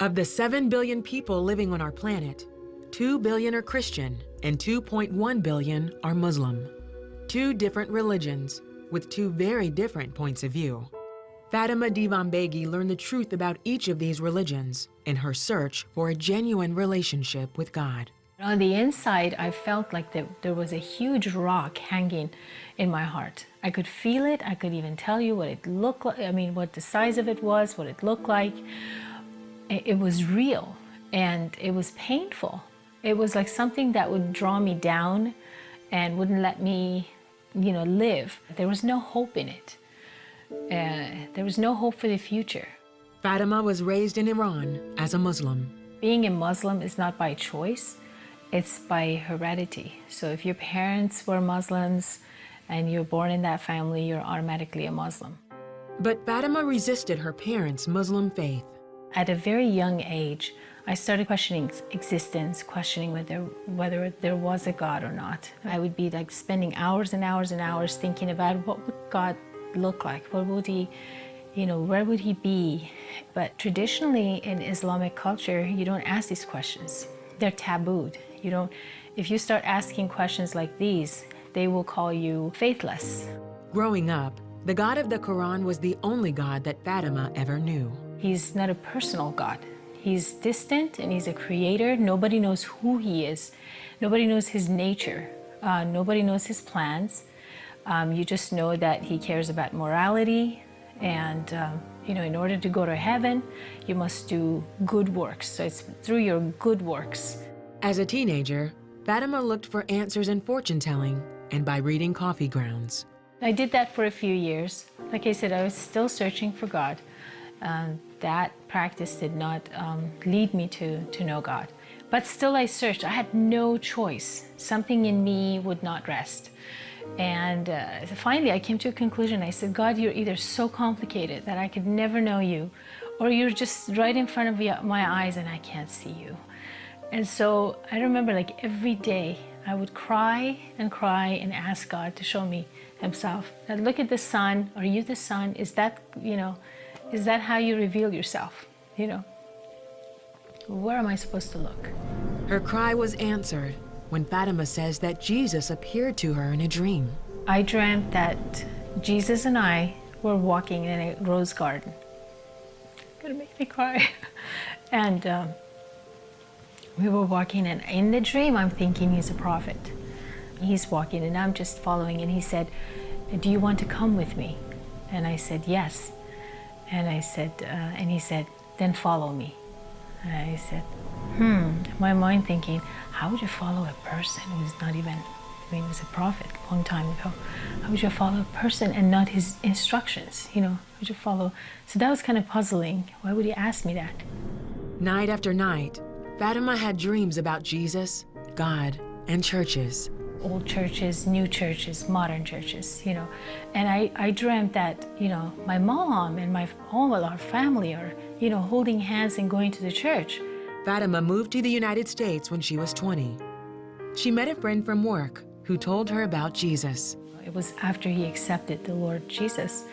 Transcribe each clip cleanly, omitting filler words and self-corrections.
Of the 7 billion people living on our planet, 2 billion are Christian and 2.1 billion are Muslim. Two different religions with two very different points of view. Fatima Divanbegi learned the truth about each of these religions in her search for a genuine relationship with God. On the inside, I felt like there was a huge rock hanging in my heart. I could feel it. I could even tell you what it looked like. I mean, what the size of it was, what it looked like. It was real and it was painful. It was like something that would draw me down and wouldn't let me, live. There was no hope in it. There was no hope for the future. Fatima was raised in Iran as a Muslim. Being a Muslim is not by choice, it's by heredity. So if your parents were Muslims and you're born in that family, you're automatically a Muslim. But Fatima resisted her parents' Muslim faith. At a very young age, I started questioning existence, questioning whether there was a God or not. I would be like spending hours and hours and hours thinking about what would God look like? What would he, where would he be? But traditionally in Islamic culture, you don't ask these questions. They're tabooed. If you start asking questions like these, they will call you faithless. Growing up, the God of the Quran was the only God that Fatima ever knew. He's not a personal God. He's distant and he's a creator. Nobody knows who he is. Nobody knows his nature. Nobody knows his plans. You just know that he cares about morality and, in order to go to heaven, you must do good works. So it's through your good works. As a teenager, Fatima looked for answers in fortune-telling and by reading coffee grounds. I did that for a few years. Like I said, I was still searching for God. That practice did not lead me to know God. But still I searched. I had no choice. Something in me would not rest. And finally I came to a conclusion. I said, God, you're either so complicated that I could never know you, or you're just right in front of my eyes and I can't see you. And so I remember like every day I would cry and ask God to show me himself. Now, look at the sun. Are you the sun? Is that how you reveal yourself? Where am I supposed to look? Her cry was answered when Fatima says that Jesus appeared to her in a dream. I dreamt that Jesus and I were walking in a rose garden. It's gonna make me cry. And we were walking, and in the dream I'm thinking he's a prophet. He's walking and I'm just following, and he said, do you want to come with me? And I said, yes. And I said, and he said, then follow me. And I said, my mind thinking, how would you follow a person who's not even, he was a prophet a long time ago. How would you follow a person and not his instructions? How would you follow? So that was kind of puzzling. Why would he ask me that? Night after night, Fatima had dreams about Jesus, God, and churches. Old churches, new churches, modern churches, And I dreamt that, my mom and all our family are, holding hands and going to the church. Fatima moved to the United States when she was 20. She met a friend from work who told her about Jesus. It was after he accepted the Lord Jesus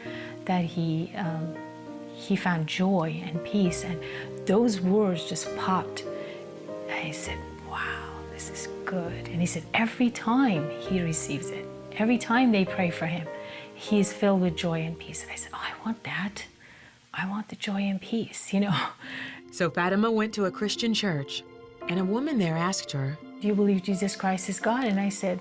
that he found joy and peace, and those words just popped. And I said, wow, this is good. And he said, every time he receives it, every time they pray for him, he is filled with joy and peace. And I said, oh, I want that. I want the joy and peace, So Fatima went to a Christian church, and a woman there asked her, do you believe Jesus Christ is God? And I said,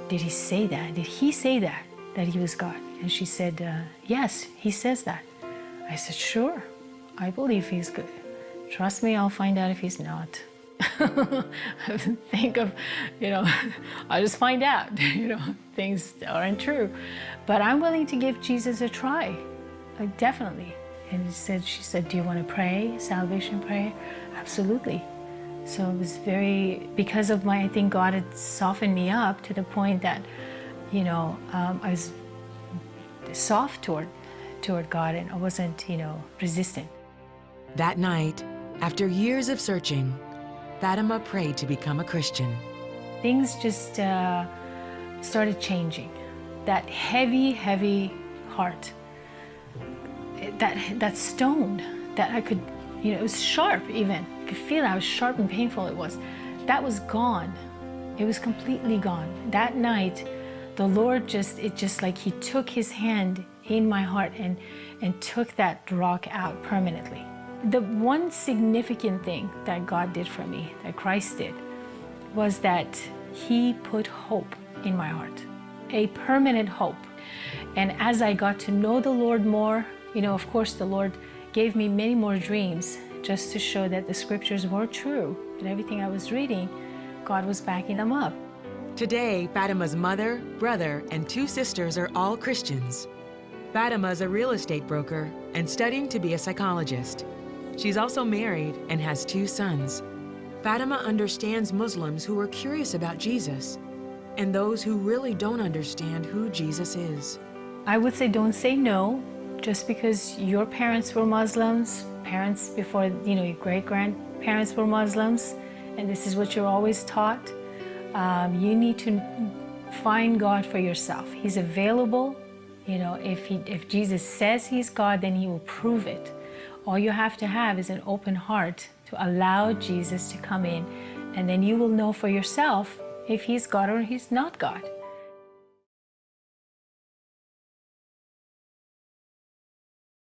did he say that? Did he say that he was God? And she said, yes, he says that. I said, sure, I believe he's good. Trust me, I'll find out if he's not. Think of, I'll just find out, things aren't true. But I'm willing to give Jesus a try, definitely. And she said, do you want to pray, salvation prayer? Absolutely. So it was because of I think God had softened me up to the point that, I was soft toward God, and I wasn't, resistant. That night, after years of searching, Fatima prayed to become a Christian. Things just started changing. That heavy, heavy heart, that stone that I could, it was sharp even. I could feel how sharp and painful it was. That was gone. It was completely gone. That night, the Lord just like He took His hand in my heart and took that rock out permanently. The one significant thing that God did for me, that Christ did, was that He put hope in my heart, a permanent hope. And as I got to know the Lord more, of course, the Lord gave me many more dreams just to show that the scriptures were true, and everything I was reading, God was backing them up. Today, Fatima's mother, brother, and 2 sisters are all Christians. Fatima is a real estate broker and studying to be a psychologist. She's also married and has 2 sons. Fatima understands Muslims who are curious about Jesus and those who really don't understand who Jesus is. I would say don't say no just because your parents were Muslims, parents before, your great-grandparents were Muslims, and this is what you're always taught. You need to find God for yourself. He's available. If Jesus says He's God, then He will prove it. All you have to have is an open heart to allow Jesus to come in, and then you will know for yourself if He's God or He's not God.